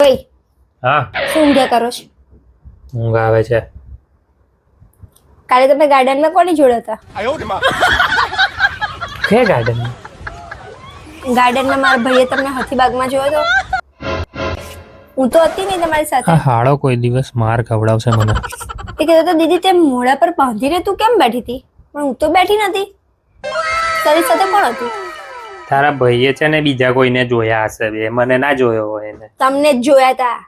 ઓય હા શું ઊંઘ્યા કરો છો? ઊંઘ આવે છે. કાલે તમે ગાર્ડનમાં કોની જોડે હતા? કે ગાર્ડન ગાર્ડનમાં મારા ભાઈએ તમને હાથીબાગમાં જોયો તો. હું તો હતી નહીં તમારી સાથે. આ હાળો કોઈ દિવસ માર ખવડાવશે મને. એ કહેતો તો દીદી તે મોઢા પર બાંધીને તું કેમ બેઠી હતી? પણ હું તો બેઠી નથી. તારી સાથે કોણ હતું? તારા ભાઈએ છે ને બીજા કોઈને જોયા હશે બે, મને ના જોયો હોય એને. તમને જ જોયા હતા.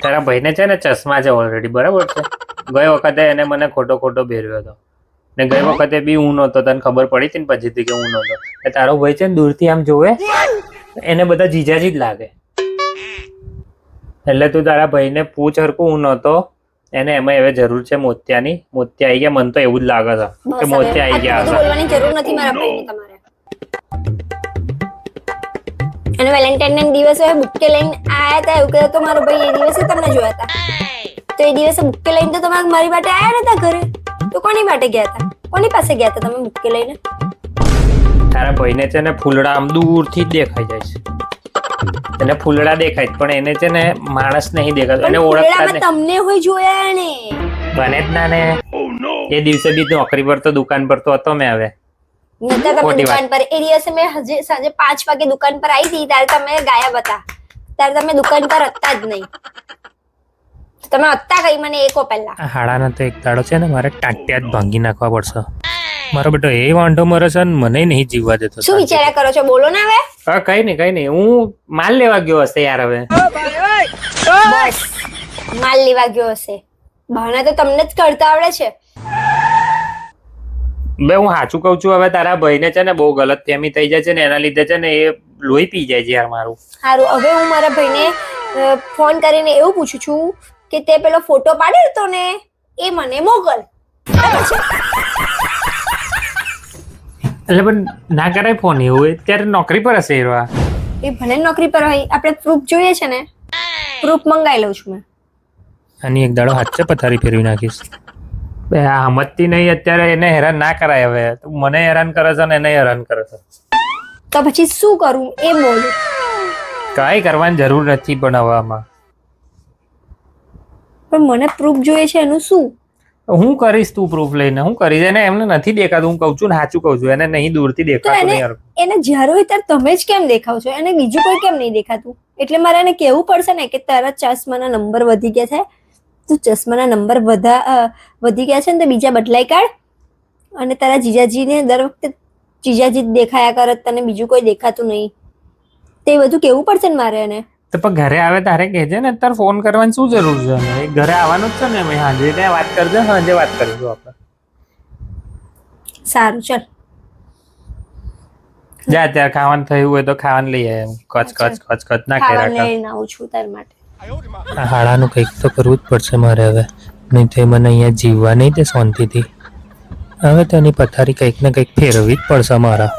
તારા ભાઈને છે ને ચશ્મા છે ઓલરેડી, બરાબર છે. ગઈ વખતે એને મને ખોટો ભેરવ્યો હતો ને ગઈ વખતે બી હું નહોતો, તને ખબર પડી હતી ને પછીથી કે હું નહોતો. તારો ભાઈ છે ને દૂરથી આમ જોવે એને બધા જીજાજી જ લાગે. એટલે તું તારા ભાઈને પૂછ હરકું, હું નહોતો. એને એમાં હવે જરૂર છે મોતિયાની. મોતિયા આવી ગયા, મને તો એવું જ લાગે છે કે મોતિયા આવી ગયા. બોલવાની જરૂર નથી મારા ભાઈને તમારે. અને વેલેન્ટાઇન ના દિવસે બુક્કે લઈને આયા હતા, એવું કહેતો મારો ભાઈ એ દિવસે તમને જોયા હતા. તો એ દિવસે બુક્કે લઈને તો તમે મારી માટે આયા નતા ઘરે, તો કોની માટે ગયા હતા? કોની પાસે ગયા હતા તમે બુક્કે લઈને? તારા ભાઈને છે ને ફૂલડા આમ દૂરથી જ દેખાઈ જાય છે. એને ફૂલડા દેખાય પણ એને છે ને માણસ નહીં દેખાતો, એને ઓળખતા જ તમને હોય જોયા ને બને જ ના ને. એ દિવસે બી નોકરી પર તો દુકાન પર તો હતો મેં. હવે નતા તમે દુકાન પર. એ દિવસે મેં હજી સાંજે 5 વાગે દુકાન પર આવી હતી, ત્યારે તમે ગાયબ હતા. ત્યારે તમે દુકાન પર હતા જ નહીં. તમે હતા કઈ મને એકો પહેલા. હાડાના તો એક દાડો છે ને મારે ટાંટિયા જ ભાંગી નાખવા પડશે. મારો બેટો એ વાંઢો મરે છે ને મને નહીં જીવવા દેતો. શું વિચાર્યા કરો છો? બોલો ને હવે. હા કઈ નહીં હું માલ લેવા ગયો હશે યાર. હવે બસ માલ લેવા ગયો હશે. બહાના તો તમને જ કરતા આવડે છે. બે હું સાચું કઉ છું. હવે તારા ભાઈને છે ને બહુ ગલત ફેમી થઈ જાય છે ને એના લીધે છે ને એ લોહી પી જાય છે યાર મારું. સારું, હવે હું મારા ભાઈને ફોન કરીને એવું પૂછું છું કે તે પેલો ફોટો પાડ્યો હતો ને એ મને મોકલ. એટલે પણ ના કરાય ફોન, એવું અત્યારે નોકરી પર હશે એ. એ ભલે નોકરી પર હોય, આપણે પ્રૂફ જોઈએ છે ને. પ્રૂફ મંગાઈ લઉં છું મેં. આની એક દાડો હાથ પથારી ફેરવી નાખીશ. બે આ હમતતી નહીં અત્યારે. એને હેરાન ના કરાય. હવે મને હેરાન કરે છે ને એને હેરાન કરે છે. તો પછી શું કરું એ બોલું. કઈ કરવાની જરૂર નથી પણ હવે આમાં. પણ મને પ્રૂફ જોઈએ છે એનું શું? હું કરીશ તું પ્રૂફ લઈને? હું કરીશ? એને એમને નથી દેખાતું. હું કઉ છું ને સાચું કઉ છું. એને નહીં દૂરથી દેખાતું નહીં. એને જ્યારે હોય ત્યારે તમે જ કેમ દેખાવ છો? એને બીજું કોઈ કેમ નહીં દેખાતું? એટલે મારે એને કહેવું પડશે ને કે તારા ચશ્માના નંબર વધી ગયા છે. તું ચશ્માના નંબર વધી ગયા છે ને તો બીજા બદલાઈ કાઢ. અને તારા જીજાજીને દર વખતે જીજાજી જ દેખાયા કરે, તને બીજું કોઈ દેખાતું નહીં. તે બધું કેવું પડશે ને મારે એને. તો પણ ઘરે આવે તારે કહેજે ને. અત્યારે ફોન કરવાની શું જરૂર છે? ઘરે આવવાનું જ છે ને. હાજે ત્યાં વાત કરજે. સાંજે વાત કરીશું આપણે. સારું ચાલ જા. અત્યારે ખાવાનું થયું હોય તો ખાવાનું લઈ આવે. કચ ના ખાવા લઈને આવું છું તાર માટે. હાડાનું કંઈક તો કરવું જ પડશે મારે હવે. નહીં તો મને અહીંયા જીવવા નહીં તે શાંતિથી. હવે તો એની પથારી કંઈક ને કંઈક ફેરવવી જ પડશે મારા.